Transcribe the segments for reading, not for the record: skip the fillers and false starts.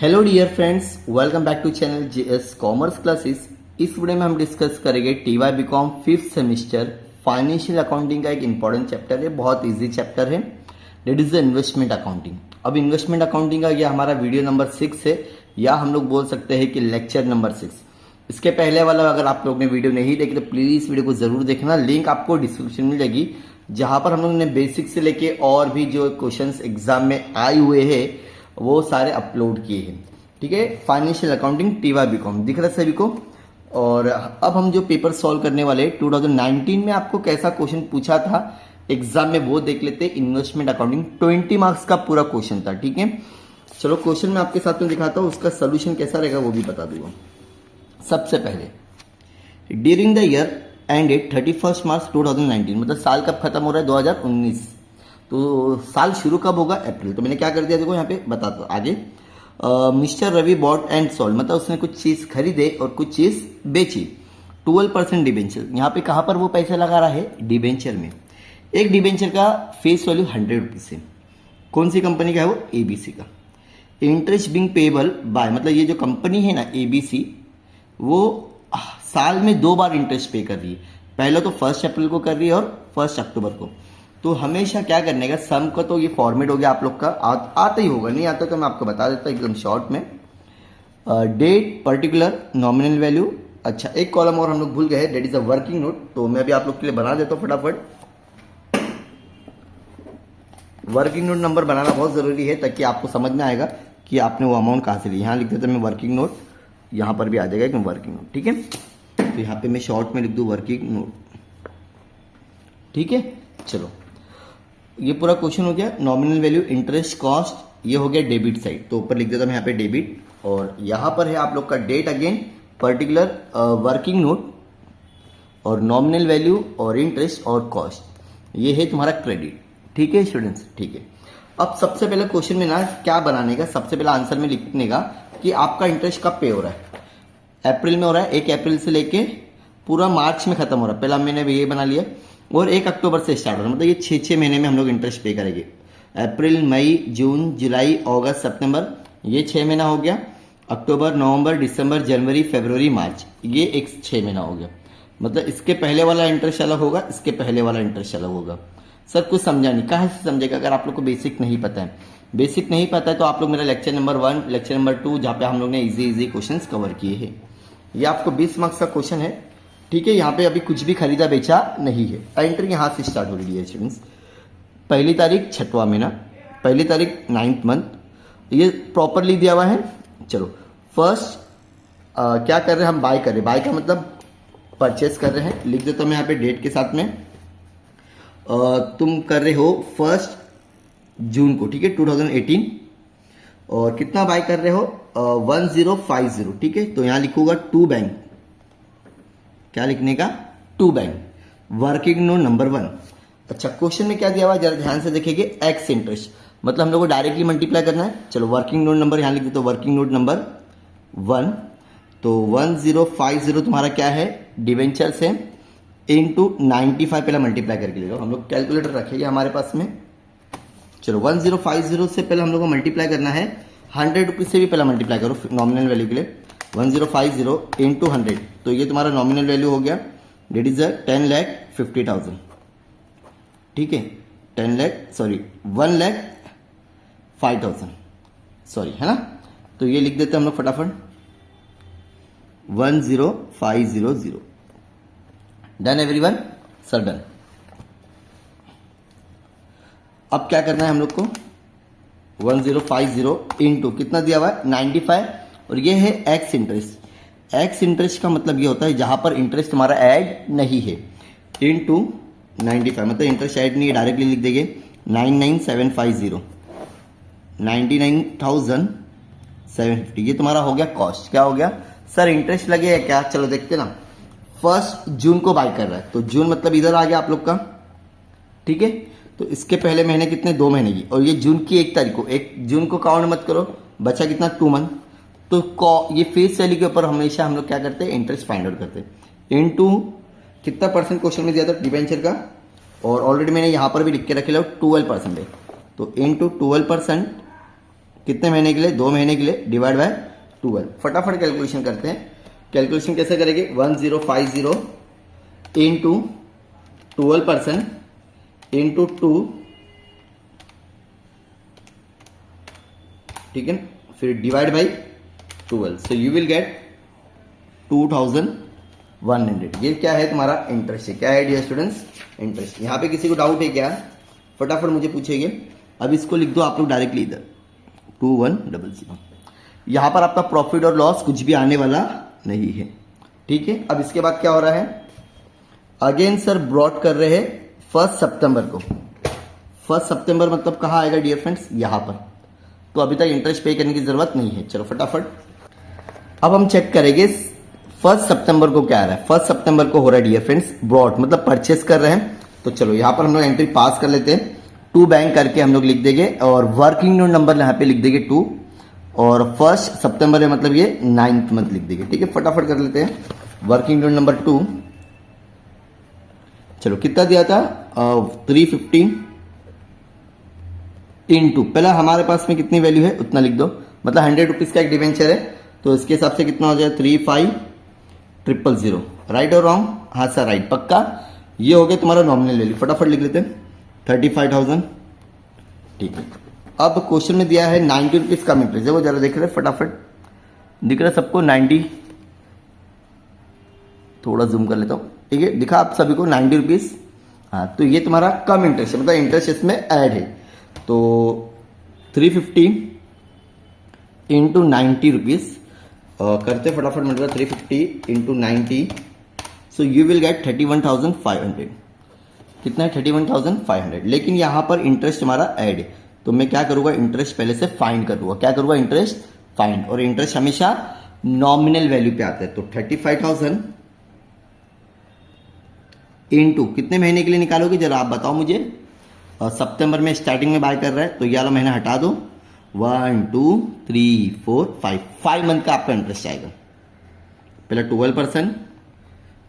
Hello dear friends, welcome back to channel GS commerce classes. इस video में हम discuss करेंगे TY BCom 5th semester financial accounting का एक इंपॉर्टेंट चैप्टर है, बहुत इजी चैप्टर है, that is the investment accounting. अब इन्वेस्टमेंट अकाउंटिंग का यह हमारा वीडियो नंबर 6 है, या हम लोग बोल सकते हैं कि लेक्चर नंबर 6। इसके पहले वाला अगर आप लोग ने वीडियो नहीं देखी तो प्लीज इस वीडियो को जरूर देखना, लिंक आपको डिस्क्रिप्शन में मिलेगी, जहां पर हम लोग ने बेसिक से लेके और भी जो क्वेश्चंस एग्जाम में आए हुए हैं वो सारे अपलोड किए हैं। ठीक है, फाइनेंशियल अकाउंटिंग टीवाई बीकॉम दिख रहा है सभी को। और अब हम जो पेपर सॉल्व करने वाले 2019 में आपको कैसा क्वेश्चन पूछा था एग्जाम में वो देख लेते। इन्वेस्टमेंट अकाउंटिंग 20 मार्क्स का पूरा क्वेश्चन था। ठीक है, चलो क्वेश्चन मैं आपके साथ में दिखाता हूँ, उसका सोल्यूशन कैसा रहेगा वो भी बता दूंगा। सबसे पहले ड्यूरिंग द ईयर एंडेड 31 मार्च 2019, मतलब साल कब खत्म हो रहा है 2019, तो साल शुरू कब होगा अप्रैल। तो मैंने क्या कर दिया देखो यहाँ पे बताता हूँ आगे। Mister Ravi bought and sold, मतलब उसने कुछ चीज खरीदे और कुछ चीज बेची। 12% डिबेंचर, यहाँ पे कहाँ पर वो पैसे लगा रहा है, डिबेंचर में। एक डिबेंचर का फेस वैल्यू 100 रुपीज है। कौन सी कंपनी का है वो, एबीसी का। इंटरेस्ट बिंग पेबल बाय, मतलब ये जो कंपनी है ना एबीसी, वो साल में 2 बार इंटरेस्ट पे कर रही है। पहले तो 1 अप्रैल को कर रही है और 1 अक्टूबर को। तो हमेशा क्या करने का, सम का तो ये फॉर्मेट हो गया आप लोग का, आता ही होगा, नहीं आता तो मैं आपको बता देता एकदम शॉर्ट में। Date, particular, nominal value. अच्छा, एक कॉलम और हम लोग भूल गए, date is a working note, तो मैं भी आप लोग के लिए बना देता हूँ फटाफट। वर्किंग नोट नंबर बनाना बहुत जरूरी है ताकि आपको समझ में आएगा कि आपने वो अमाउंट कहाँ से ली। यहाँ लिख देता मैं वर्किंग नोट, यहाँ पर भी आ जाएगा कि वर्किंग नोट। ठीक है, तो यहाँ पे मैं शॉर्ट में लिख दूँ वर्किंग नोट। ठीक है, चलो ये पूरा क्वेश्चन हो गया। नॉमिनल वैल्यू, इंटरेस्ट, कॉस्ट, ये हो गया डेबिट साइड, तो ऊपर लिख देता मैं यहाँ पे डेबिट। और यहाँ पर है आप लोग का date again, particular, working note, और नॉमिनल वैल्यू और इंटरेस्ट और कॉस्ट, ये है तुम्हारा क्रेडिट। ठीक है स्टूडेंट्स, ठीक है। अब सबसे पहले क्वेश्चन में ना क्या बनाने का, सबसे पहले आंसर में लिखने का कि आपका इंटरेस्ट कब पे हो रहा है। अप्रैल में हो रहा है, 1 अप्रैल से लेके पूरा मार्च में खत्म हो रहा है। पहला महीने ये बना लिया, और 1 अक्टूबर से स्टार्ट हो रहा है, मतलब ये 6 महीने में हम लोग इंटरेस्ट पे करेंगे। अप्रैल, मई, जून, जुलाई, अगस्त, सितंबर, ये 6 महीना हो गया। अक्टूबर, नवंबर, दिसंबर, जनवरी, फरवरी, मार्च, ये एक 6 महीना हो गया। मतलब इसके पहले वाला इंटरेस्ट अलग होगा, इसके पहले वाला इंटरेस्ट अलग होगा। सर कुछ समझा नहीं, कहाँ से समझेगा अगर आप लोग को बेसिक नहीं पता है। बेसिक नहीं पता है तो आप लोग मेरा लेक्चर नंबर 1, लेक्चर नंबर 2, जहाँ पे हम लोग ने इजी क्वेश्चन कवर किए हैं। ये आपको 20 मार्क्स का क्वेश्चन है। ठीक है, यहाँ पे अभी कुछ भी खरीदा बेचा नहीं है। एंट्री यहाँ से स्टार्ट हो रही है स्टूडेंट्स। पहली तारीख 6वां महीना, पहली तारीख 9th मंथ, ये प्रॉपरली दिया हुआ है। चलो फर्स्ट क्या कर रहे हैं हम, बाय कर रहे हैं। बाय का मतलब परचेस कर रहे हैं, लिख देता हूँ मैं यहाँ पे डेट के साथ में। तुम कर रहे हो 1 जून को, ठीक है, 2018। और कितना बाय कर रहे हो, 1050। ठीक है, तो यहाँ लिखूंगा टू बैंक, क्या लिखने का, to bank, working note number 1। अच्छा, क्वेश्चन में क्या दिया हुआ जरा ध्यान से देखेंगे, एक्स इंटरेस्ट, मतलब हम लोग को डायरेक्टली मल्टीप्लाई करना है। चलो वर्किंग नोट नंबर यहाँ लिख देते, तो वर्किंग नोट नंबर 1, तो 1050 तुम्हारा क्या है, डिवेंचर से, इनटू 95 पहले मल्टीप्लाई करके ले लो। हम लोग कैलकुलेटर रखेंगे हमारे पास में। चलो 1050 से पहले हम लोग को मल्टीप्लाई करना है 100 रुपीज से भी पहले मल्टीप्लाई करो नॉमिनल वैल्यू के लिए। 1050 इंटू 100, तो ये तुम्हारा नॉमिनल वैल्यू हो गया, डेट इज 10,50,000। ठीक है, 1,05,000 सॉरी, है ना। तो ये लिख देते हैं हम लोग फटाफट, 10500। Done everyone, sir done. अब क्या करना है हम लोग को, 1050 इंटू कितना दिया हुआ है 95, और ये है एक्स इंटरेस्ट। एक्स इंटरेस्ट का मतलब ये होता है जहां पर इंटरेस्ट तुम्हारा ऐड नहीं है, इनटू 95, मतलब इंटरेस्ट ऐड नहीं है, डायरेक्टली लिख देंगे 99750, 99,750। ये तुम्हारा हो गया कॉस्ट। क्या हो गया सर, इंटरेस्ट लगेगा क्या, चलो देखते ना। 1 जून को बाय कर रहा है, तो जून मतलब इधर आ गया आप लोग का। ठीक है, तो इसके पहले महीने कितने, 2 महीने की, और ये जून की 1 तारीख को, 1 जून को काउंट मत करो, बचा कितना 2 मंथ। तो ये फेस वैल्यू के ऊपर हमेशा हम लोग क्या करते हैं, इंटरेस्ट फाइंड आउट करते हैं। इनटू कितना परसेंट क्वेश्चन में दिया था डिबेंचर का, और ऑलरेडी मैंने यहां पर भी लिख के रखे लो 12% है, तो इनटू 12% कितने महीने के लिए? 2 महीने के लिए, डिवाइड बाय 12। फटाफट कैलकुलेशन करते हैं। कैलकुलेशन कैसे करेंगे? 1050 इंटू 12% इंटू 2, ठीक है, फिर divide by 12। So you will gate 2100। ये क्या है? तुम्हारा इंटरेस्ट है। क्या है डियर स्टूडेंट्स? इंटरेस्ट। यहाँ पे किसी को डाउट है क्या? फटाफट मुझे पूछेंगे। अब इसको लिख दो आप लोग डायरेक्टली इधर 2100। यहाँ पर आपका प्रॉफिट और लॉस कुछ भी आने वाला नहीं है, ठीक है। अब इसके बाद क्या हो रहा है? अगेन सर ब्रॉड कर रहे हैं 1 सितंबर को। 1 सितंबर मतलब कहाँ आएगा डियर फ्रेंड्स? यहाँ पर। तो अभी तक इंटरेस्ट पे करने की जरूरत नहीं है। चलो फटाफट अब हम चेक करेंगे 1 सितंबर को क्या आ रहा है। 1 सितंबर को हो रहा है डियर फ्रेंड्स ब्रॉड, मतलब परचेस कर रहे हैं। तो चलो यहाँ पर हम लोग एंट्री पास कर लेते हैं। 2 बैंक करके हम लोग लिख देंगे और वर्किंग नोट नंबर यहाँ पे लिख देंगे 2, और 1 सितंबर है मतलब ये 9th मंथ लिख देंगे, ठीक है। फटाफट कर लेते हैं। वर्किंग नोट नंबर 2, चलो कितना दिया था? 350 इंटू, पहला हमारे पास में कितनी वैल्यू है उतना लिख दो, मतलब 100 रुपीज का एक डिवेंचर है, तो इसके हिसाब से कितना हो जाए? 35,000। राइट और रॉन्ग? हाँ सर राइट, पक्का। ये हो गया तुम्हारा नॉमिनल वैल्यू। फटाफट लिख लेते हैं 35,000, ठीक है। अब क्वेश्चन में दिया है 90 रुपीज का इंटरेस्ट है, वो जरा देख रहे फटाफट, दिख रहा है सबको 90? थोड़ा जूम कर लेता हूँ, ठीक है। दिखा आप सभी को 90 रुपीज। हाँ, तो ये तुम्हारा कम इंटरेस्ट है, मतलब इंटरेस्ट इसमें ऐड है। तो 350 इंटू 90 रुपीज करते फटाफट, मतलब 350 into 90, so you will gate 31,500। कितना है? 31,500। लेकिन यहां पर इंटरेस्ट हमारा ऐड है, तो मैं क्या करूंगा? इंटरेस्ट पहले से फाइंड करूंगा। क्या करूंगा? इंटरेस्ट फाइंड, और इंटरेस्ट हमेशा नॉमिनल वैल्यू पे आता है। तो 35,000 इंटू कितने महीने के लिए निकालोगे जरा आप बताओ मुझे? सितंबर में स्टार्टिंग में बाय कर रहा है, तो ये वाला महीना हटा दो। 1 2 3 4 5 मंथ का आपका इंटरेस्ट आएगा। पहले 12%,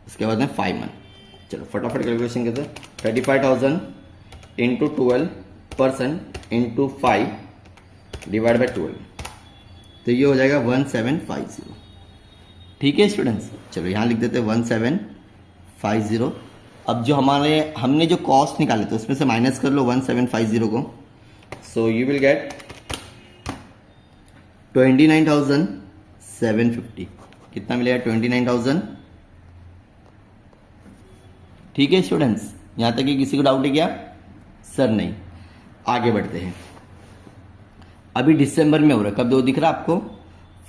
उसके बाद में 5 मंथ। चलो फटाफट कैलकुलेशन करते हैं। 35,000 इंटू 12% इंटू 5 डिवाइड बाई 12, तो ये हो जाएगा 1750। ठीक है स्टूडेंट्स, चलो यहाँ लिख देते हैं 1750। अब जो हमने जो कॉस्ट निकाले थे उसमें से माइनस कर लो 1750 को, सो यू विल गेट 29,750। कितना मिलेगा? 29,000। ठीक है स्टूडेंट्स, यहां तक कि किसी को डाउट है क्या? सर नहीं। आगे बढ़ते हैं। अभी दिसंबर में हो रहा है, कब दो दिख रहा है आपको?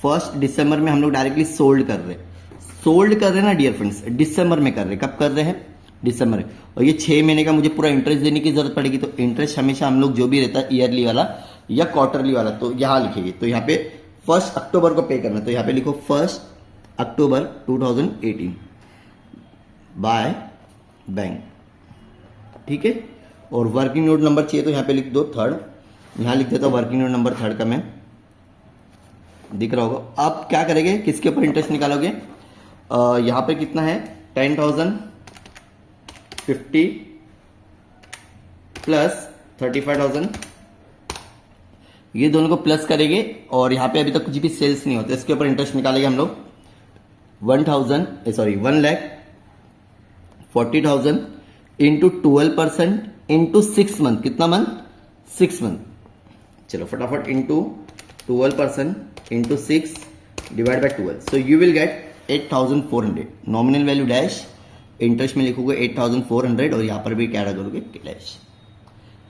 1 दिसंबर में हम लोग डायरेक्टली सोल्ड कर रहे हैं। सोल्ड कर रहे हैं ना डियर फ्रेंड्स, दिसंबर में कर रहे हैं। कब कर रहे हैं? दिसंबर में। और ये 6 महीने का मुझे पूरा इंटरेस्ट देने की जरूरत पड़ेगी, तो इंटरेस्ट हमेशा हम लोग जो भी रहता है ईयरली वाला या क्वार्टरली वाला, तो यहां लिखेंगे। तो यहाँ पे 1 अक्टूबर को पे करना, तो यहाँ पे लिखो 1 अक्टूबर 2018 बाय बैंक, ठीक है। और वर्किंग नोट नंबर चाहिए तो यहाँ पे लिख दो 3rd। यहाँ लिख देता हूँ वर्किंग नोट नंबर 3rd का, मैं दिख रहा होगा। अब क्या करेंगे? किसके ऊपर इंटरेस्ट निकालोगे? यहाँ पे कितना है? 10,050 प्लस 35,000, ये दोनों को प्लस करेंगे। और यहाँ पे अभी तक कुछ भी सेल्स नहीं होते, इसके ऊपर इंटरेस्ट निकालेंगे हम लोग 1,40,000 इंटू 12% इंटू 6 मंथ। कितना मंथ? 6 मंथ। चलो फटाफट, into 12% into 6 divide by 12, so you will gate 8,400। Nominal value dash, interest में लिखोगे 8,400, और यहाँ पर भी क्या करोगे? डैश।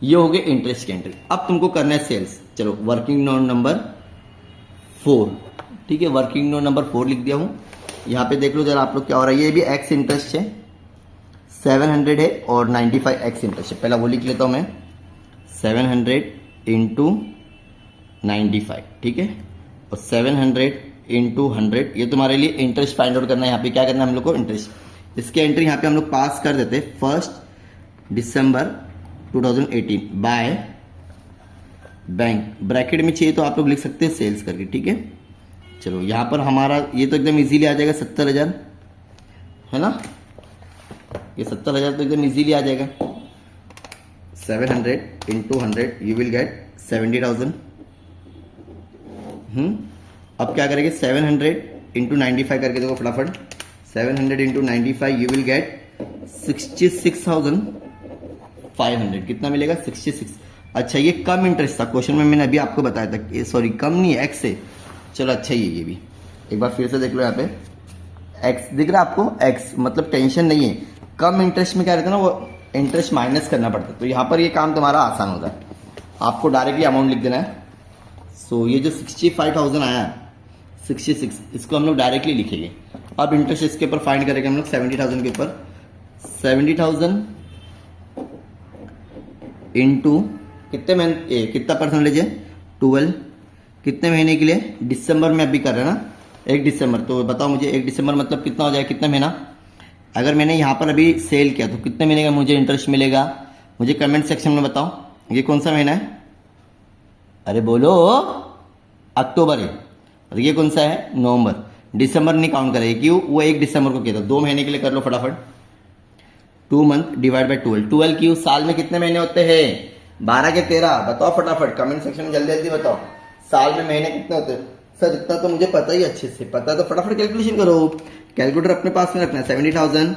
ये हो गए इंटरेस्ट की एंट्री। अब तुमको करना है सेल्स। चलो वर्किंग नोट नंबर 4, ठीक है। वर्किंग नोट नंबर 4 लिख दिया हूं। यहाँ पे देख लो जरा आप लोग क्या हो रहा है। ये भी एक्स इंटरेस्ट है, 700 है, और 95 एक्स इंटरेस्ट है। पहला वो लिख लेता हूं मैं, 700 इंटू 95, ठीक है। और 700 इंटू 100, ये तुम्हारे लिए इंटरेस्ट फाइंड आउट करना है। यहाँ पे क्या करना है हम लोग को? इंटरेस्ट। इसके एंट्री यहाँ पे हम लोग पास कर देते 1 दिसंबर 2018 बाय बैंक। ब्रैकेट में चाहिए तो आप लोग लिख सकते हैं सेल्स करके, ठीक है। चलो यहाँ पर हमारा ये तो एकदम इजीली आ जाएगा 70,000, है ना। ये 70,000 तो एकदम इजीली आ जाएगा। 700 इंटू 100 यू विल गेट 70,000, अब क्या करेंगे 700 इंटू 95 करके देखो फटाफट 700 इंटू 95 यू विल गेट 66,500 कितना मिलेगा 66। अच्छा ये कम इंटरेस्ट था क्वेश्चन में मैंने अभी आपको बताया था सॉरी कम नहीं है एक्स से। चलो अच्छा ये भी एक बार फिर से देख लो यहाँ पे एक्स दिख रहा है आपको एक्स मतलब टेंशन नहीं है। कम इंटरेस्ट में क्या रहता है ना वो इंटरेस्ट माइनस करना पड़ता है तो यहाँ पर ये काम तुम्हारा आसान होता है। आपको डायरेक्टली अमाउंट लिख देना है। सो ये जो 65,000 आया 66 इसको हम लोग डायरेक्टली लिखेंगे। अब इंटरेस्ट इसके ऊपर फाइंड करेंगे हम लोग 70,000 के ऊपर 70,000 इंटू कितना परसेंटेज है 12 कितने महीने के लिए दिसंबर में अभी कर रहे हैं ना 1 दिसंबर। तो बताओ मुझे 1 दिसंबर मतलब कितना हो जाएगा कितना महीना। अगर मैंने यहाँ पर अभी सेल किया तो कितने महीने का मुझे इंटरेस्ट मिलेगा मुझे कमेंट सेक्शन में बताओ। ये कौन सा महीना है अरे बोलो अक्टूबर है और ये कौन सा है नवंबर। दिसंबर नहीं काउंट करेगा क्यों वो 1 दिसंबर को किया था 2 महीने के लिए कर लो फटाफट 2 मंथ डिवाइड बाय 12 क्यों साल में कितने महीने होते हैं 12 के 13 बताओ फटाफट कमेंट सेक्शन में जल्दी जल्दी बताओ साल में महीने कितने होते हैं। सर इतना तो मुझे पता ही अच्छे से पता तो फटाफट कैलकुलेशन करो। कैलकुलेटर अपने पास में रखना है 70,000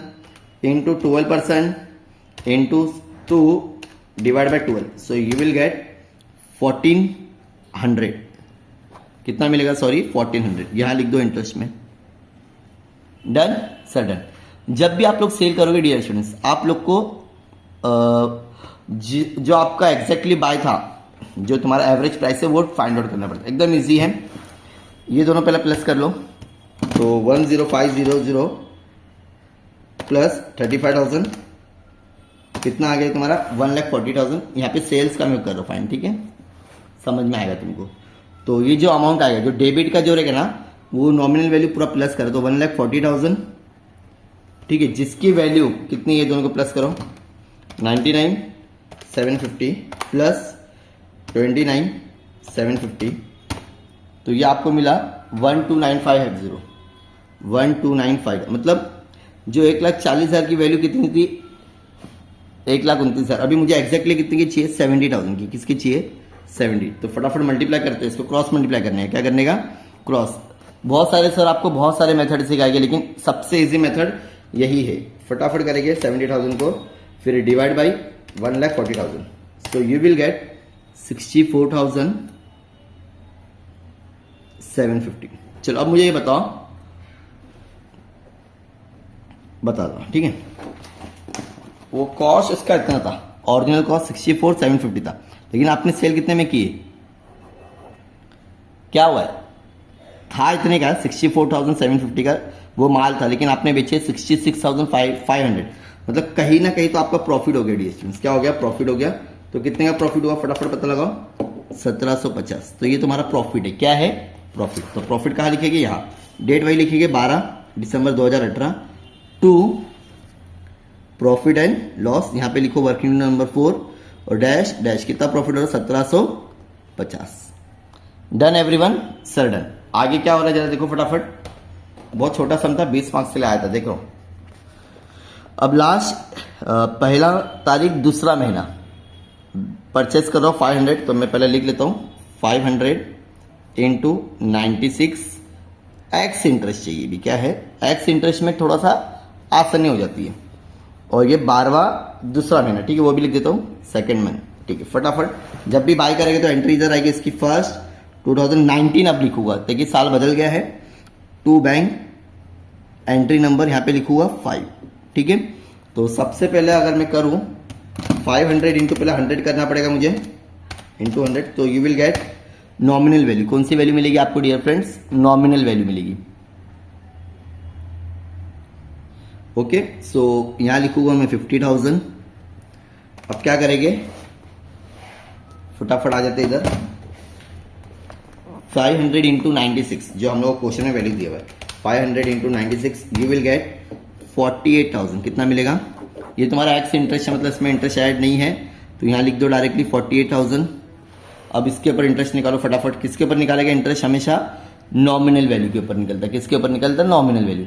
into 12% into 2 divide by 12 so you will gate 1400 कितना मिलेगा सॉरी 1400 यहां लिख दो इंटरेस्ट में। Done sir done. जब भी आप लोग सेल करोगे डियर स्टूडेंट्स आप लोग को जो आपका एग्जैक्टली बाय था जो तुम्हारा एवरेज प्राइस है वो फाइंड आउट करना पड़ता है। एकदम इजी है। ये दोनों पहले प्लस कर लो तो 10500 प्लस 35,000 कितना आ गया तुम्हारा 1,40,000। यहाँ पे सेल्स का मैं कर रहा हूँ फाइन ठीक है समझ में आएगा तुमको। तो ये जो अमाउंट आएगा जो डेबिट का जो रहेगा ना वो नॉमिनल वैल्यू पूरा प्लस करो तो 1,40,000 ठीक है जिसकी वैल्यू कितनी है दोनों को प्लस करो 99,750 प्लस 29,750 तो ये आपको मिला 1295 मतलब जो 1,40,000 की वैल्यू कितनी थी 1,29,000 अभी मुझे एग्जैक्टली कितनी की चाहिए 70,000 की किसकी चाहिए 70। तो फटाफट मल्टीप्लाई करते हैं इसको क्रॉस मल्टीप्लाई करने हैं क्या करने का क्रॉस। बहुत सारे सर आपको बहुत सारे मेथड सिखाएंगे लेकिन सबसे इजी मेथड यही है। फटाफट करेंगे 70,000 को फिर divide by 1,40,000 so you will gate 64,750। चलो अब मुझे ये बताओ बता दो ठीक है वो कॉस्ट इसका इतना था ओरिजिनल कॉस्ट 64,750 था लेकिन आपने सेल कितने में किए क्या हुआ है था इतने का 64,750 का वो माल था लेकिन आपने बेचे 66,500 मतलब कहीं ना कहीं तो आपका प्रॉफिट हो गया डियर स्टूडेंट्स। क्या हो गया प्रॉफिट हो गया। तो कितने का प्रॉफिट हुआ फटाफट पता लगाओ 1750। तो ये तुम्हारा प्रॉफिट है क्या है प्रॉफिट। तो प्रॉफिट कहाँ लिखेंगे यहाँ डेट वही लिखेंगे 12 दिसंबर 2018 टू प्रॉफिट एंड लॉस यहाँ पे लिखो वर्किंग नंबर 4 और डैश डैश कितना प्रॉफिट हो रहा है 1750। Done everyone sir done. आगे क्या हो रहा है जरा देखो फटाफट बहुत छोटा सम था 20 मार्क्स के लिए आया था देखो। अब लास्ट पहला तारीख दूसरा महीना परचेस कर रहा हूँ 500 तो मैं पहले लिख लेता हूँ 500 इंटू 96 एक्स इंटरेस्ट चाहिए भी क्या है एक्स इंटरेस्ट में थोड़ा सा आसानी हो जाती है और ये 12वां दूसरा महीना ठीक है वो भी लिख देता हूँ सेकेंड मंथ ठीक है। फटाफट जब भी बाय करेंगे तो एंट्री इधर आएगी इसकी फर्स्ट 2019 अब लिखूंगा देखिए साल बदल गया है टू बैंक एंट्री नंबर यहाँ पे लिखूंगा 5 ठीक है। तो सबसे पहले अगर मैं करूँ 500 इंटू पहले 100 करना पड़ेगा मुझे इंटू 100 तो you will gate nominal value कौन सी वैल्यू मिलेगी आपको डियर फ्रेंड्स नॉमिनल वैल्यू मिलेगी ओके। सो यहां लिखूंगा मैं 50,000। अब क्या करेंगे फटाफट आ जाते इधर 500 इंटू 96 जो हम लोग क्वेश्चन में वैल्यू दिया हुआ है 500 इंटू 96 यू विल गेट 48,000 कितना मिलेगा। ये तुम्हारा एक्स इंटरेस्ट है मतलब इसमें इंटरेस्ट ऐड नहीं है तो यहाँ लिख दो डायरेक्टली 48,000। अब इसके ऊपर इंटरेस्ट निकालो फटाफट किसके ऊपर निकालेगा इंटरेस्ट हमेशा नॉमिनल वैल्यू के ऊपर निकलता है किसके ऊपर निकलता है नॉमिनल वैल्यू।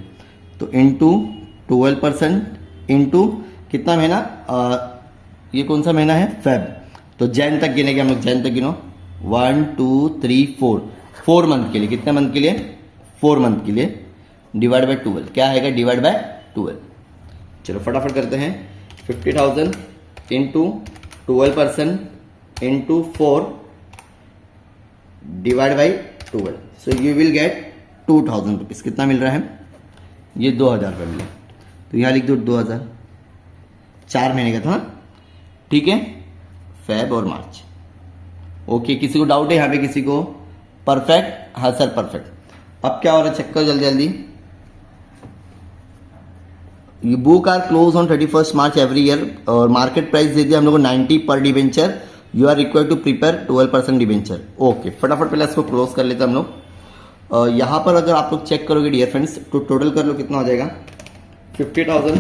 तो इंटू 12% इंटू कितना महीना ये कौन सा महीना है फेब तो जैन तक गिनेंगे हम लोग जैन तक गिनो 1 2 3 4 4 मंथ के लिए, कितने मंथ के लिए, 4 मंथ के लिए, डिवाइड बाय 12, क्या आएगा, डिवाइड बाय 12। चलो फटाफट करते हैं, 50,000 into 12% into 4 divide by 12, so you will gate 2,000 rupees. कितना मिल रहा है, ये 2,000 रुपये मिले, तो यहाँ लिख दो 2,000, 4 महीने का था, ठीक है, फेब और मार्च। ओके, किसी को डाउट है यहाँ पे, किसी को, परफेक्ट, हाँ सर परफेक्ट। अब क्या हो रहा है, चेक करो जल्दी जल्दी। ये book are close on 31 March every year, और मार्केट प्राइस दे दिया हम लोग को 90 पर debenture, you are required to prepare 12% debenture. Okay, फटाफट पहले इसको क्लोज कर लेते हैं हम लोग। यहाँ पर अगर आप लोग चेक करोगे डियर फ्रेंड्स, तो टोटल कर लो कितना हो जाएगा, 50,000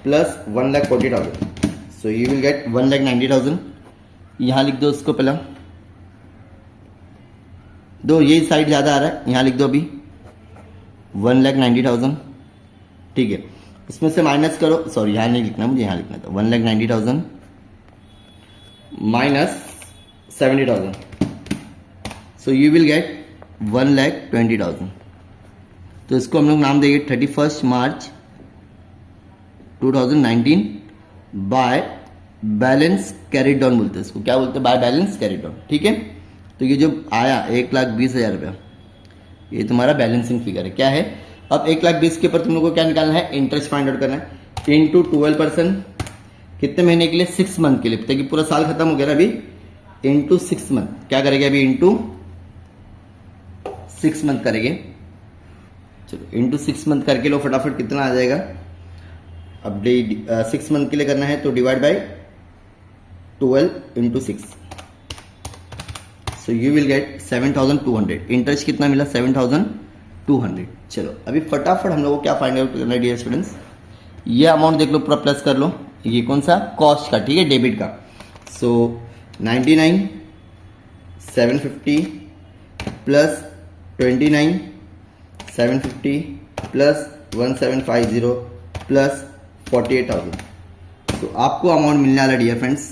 plus 1,40,000, so you will gate 1,90,000। यहाँ लिख दो उसको पहला, दो ये साइड ज़्यादा आ रहा है, यहाँ लिख दो अभी 1,90,000, ठीक है, इसमें से माइनस करो, सॉरी यहाँ नहीं लिखना मुझे, यहाँ लिखना था 1,90,000 minus 70,000, so you will gate 1,20,000। तो इसको हम लोग नाम देंगे 31 मार्च 2019 बाय बैलेंस कैरिड डाउन बोलते हैं इसको, क्या बोलते हैं, बाय बैलेंस कैरिड डाउन, ठीक है। तो ये जो आया 1,20,000 रुपया, ये तुम्हारा बैलेंसिंग फिगर है, क्या है। अब 1,20,000 के ऊपर तुम लोग को क्या निकालना है, इंटरेस्ट फाइंड आउट करना है, इंटू 12%, कितने महीने के लिए, 6 मंथ के लिए, पता कि पूरा साल खत्म हो गया ना अभी, इंटू 6 मंथ, क्या करेंगे अभी, इंटू 6 मंथ करेंगे। चलो इंटू 6 मंथ करके लो फटाफट, कितना आ जाएगा। अब 6 मंथ के लिए करना है तो divide by 12 into 6, so you will gate 7,200। Interest कितना मिला, 7,200। चलो अभी फटाफट हम लोग को क्या फाइंड आउट करना है डियर स्टूडेंट्स, ये अमाउंट देख लो, पूरा प्लस कर लो, ये कौन सा, कॉस्ट का, ठीक है, डेबिट का। सो 99 750 प्लस 29 750 प्लस 1750 प्लस 48,000, तो आपको अमाउंट मिलने वाला डियर फ्रेंड्स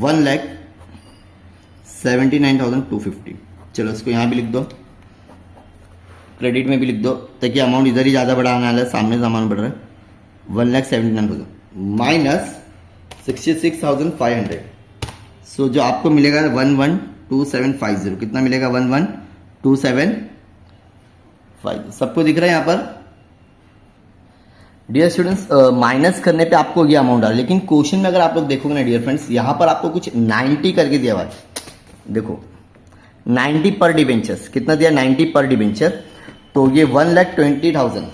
1,79,250। चलो इसको यहाँ भी लिख दो, क्रेडिट में भी लिख दो, ताकि अमाउंट इधर ही ज़्यादा बढ़ा आने वाला है, सामने सामान बढ़ रहा है। 1,79,000 माइनस 66,500, सो जो आपको मिलेगा 112750, कितना मिलेगा, 112750। सबको दिख रहा है यहाँ पर डियर स्टूडेंट्स, माइनस करने पे आपको ये अमाउंट आ रहा है, लेकिन क्वेश्चन में अगर आप लोग देखोगे ना डियर फ्रेंड्स, यहाँ पर आपको कुछ 90 करके दिया हुआ है, देखो 90 पर डिबेंचर्स, कितना दिया, 90 पर डिबेंचर, तो ये 1,20,000,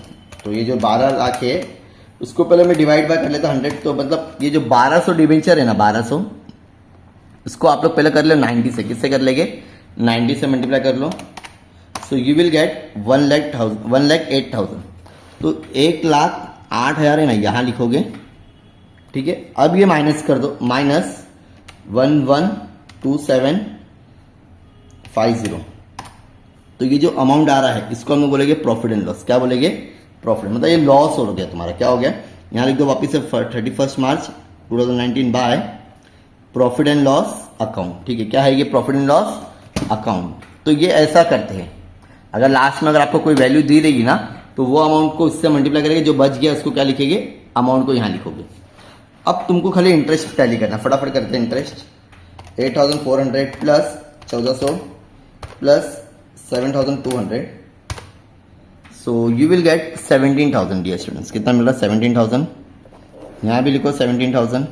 तो ये जो 12 लाख है उसको पहले मैं डिवाइड बाय कर लेता 100, तो मतलब ये जो 1200 डिबेंचर है ना, 1200, उसको आप लोग पहले कर लो 90 से, किससे कर लेंगे, 90 से मल्टीप्लाई कर लो, सो यू विल गेट 1,08,000। तो 1,08,000 है ना, यहाँ लिखोगे, ठीक है। अब ये माइनस कर दो, माइनस 112750, तो ये जो अमाउंट आ रहा है इसको हम लोग बोलेंगे प्रॉफिट एंड लॉस, क्या बोलेंगे, प्रॉफिट, मतलब ये लॉस हो गया तुम्हारा, क्या हो गया, यहाँ लिख दो वापिस से 31 मार्च 2019 by profit and loss account, ठीक है, क्या है ये, प्रॉफिट एंड लॉस अकाउंट। तो ये ऐसा करते हैं, अगर लास्ट में अगर आपको कोई वैल्यू दी रहेगी ना, तो वो अमाउंट को इससे मल्टीप्लाई करेंगे, जो बच गया उसको क्या लिखेंगे, अमाउंट को यहाँ लिखोगे। अब तुमको खाली इंटरेस्ट टैली करना, फटाफट करते हैं interest, 8,400 plus 1,400 plus 7,200, so you will get 17,000 dear students. कितना मिल रहा है, 17,000, यहाँ भी लिखो 17,000,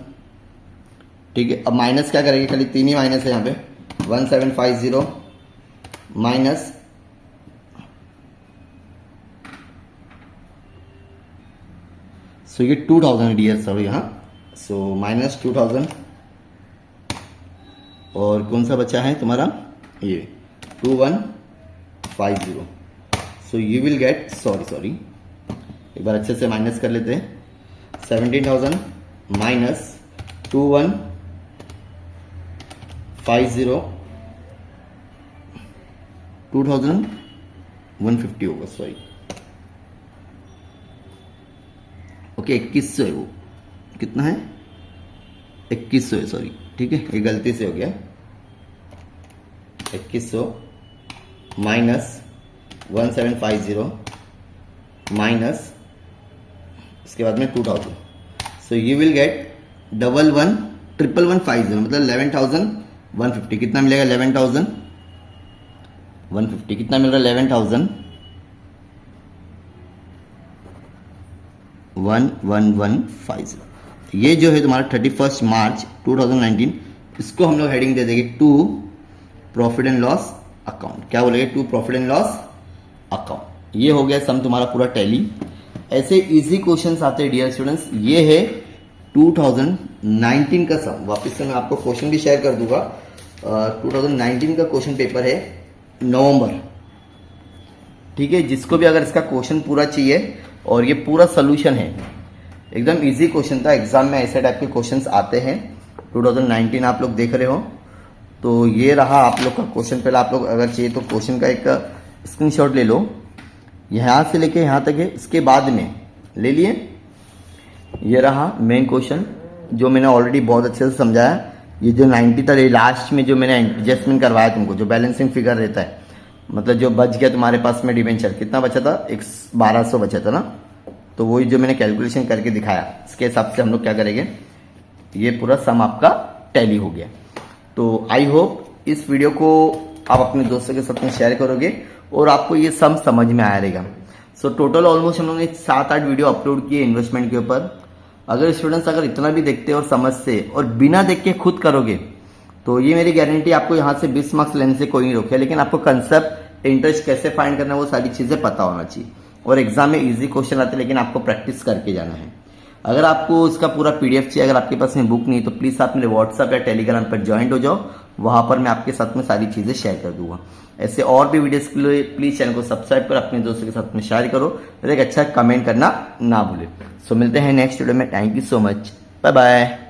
ठीक है। अब माइनस क्या करेंगे, खाली 3 ही माइनस है यहाँ पे, 1750 माइनस सो ये 2,000 डियर सर यहाँ, सो माइनस 2,000, और कौन सा बचा है तुम्हारा, ये 2150, सो यू विल गेट, सॉरी एक बार अच्छे से माइनस कर लेते हैं, 17,000 माइनस 2150, 2,150 होगा, सॉरी, ओके 2100 है, वो कितना है, 2100 है, सॉरी, ठीक है, ये गलती से हो गया, 2100 माइनस 1750 माइनस इसके बाद में 2000, सो यू विल गेट 11,150 मतलब 11,150। कितना मिलेगा? 11,150 कितना मिल रहा है? 11,11150। ये जो है तुम्हारा 31 मार्च 2019, इसको हम लोग हेडिंग दे देंगे to profit and loss account. क्या बोलेंगे? To profit and loss account. ये हो गया सम तुम्हारा पूरा टैली। ऐसे इजी क्वेश्चंस आते हैं डियर स्टूडेंट्स। ये है 2019 का सम। वापस से मैं आपको क्वेश्चन भी शेयर कर दूंगा। 2019 का क्वेश्चन पेपर है नवंबर, ठीक है। जिसको भी अगर इसका क्वेश्चन पूरा चाहिए और ये पूरा सोल्यूशन है, एकदम इजी क्वेश्चन था। एग्जाम में ऐसे टाइप के क्वेश्चंस आते हैं। 2019 आप लोग देख रहे हो, तो ये रहा आप लोग का क्वेश्चन। पहले आप लोग अगर चाहिए तो क्वेश्चन का एक स्क्रीनशॉट ले लो, यहां से लेके यहां तक है, इसके बाद में ले लिए। ये रहा मेन क्वेश्चन जो मैंने ऑलरेडी बहुत अच्छे से समझाया। ये जो 90 था, लास्ट में जो मैंने एडजस्टमेंट करवाया तुमको, जो बैलेंसिंग फिगर रहता है, मतलब जो बच गया तुम्हारे पास में डिवेंचर, कितना बचा था? 1200 बचा था ना। तो वही जो मैंने कैलकुलेशन करके दिखाया, इसके हिसाब से हम लोग क्या करेंगे, ये पूरा सम आपका टैली हो गया। तो आई होप इस वीडियो को आप अपने दोस्तों के साथ में शेयर करोगे और आपको ये सम समझ में आया रहेगा। सो टोटल ऑलमोस्ट हम लोगों ने 7-8 वीडियो अपलोड किए इन्वेस्टमेंट के ऊपर। अगर स्टूडेंट्स अगर इतना भी देखते और समझते और बिना देख के खुद करोगे, तो ये मेरी गारंटी, आपको यहाँ से 20 मार्क्स लेने से कोई नहीं रोके। लेकिन आपको कंसेप्ट, इंटरेस्ट कैसे फाइंड करना है, वो सारी चीजें पता होना चाहिए। और एग्जाम में इजी क्वेश्चन आते हैं, लेकिन आपको प्रैक्टिस करके जाना है। अगर आपको इसका पूरा पीडीएफ चाहिए, अगर आपके पास में बुक नहीं, तो प्लीज आप मेरे व्हाट्सएप या टेलीग्राम पर ज्वाइन हो जाओ। वहां पर मैं आपके साथ में सारी चीजें शेयर कर दूंगा। ऐसे और भी वीडियोस के लिए प्लीज चैनल को सब्सक्राइब कर अपने दोस्तों के साथ में शेयर करो और एक अच्छा कमेंट करना ना भूले। सो मिलते हैं नेक्स्ट वीडियो में। Thank you so much, bye bye.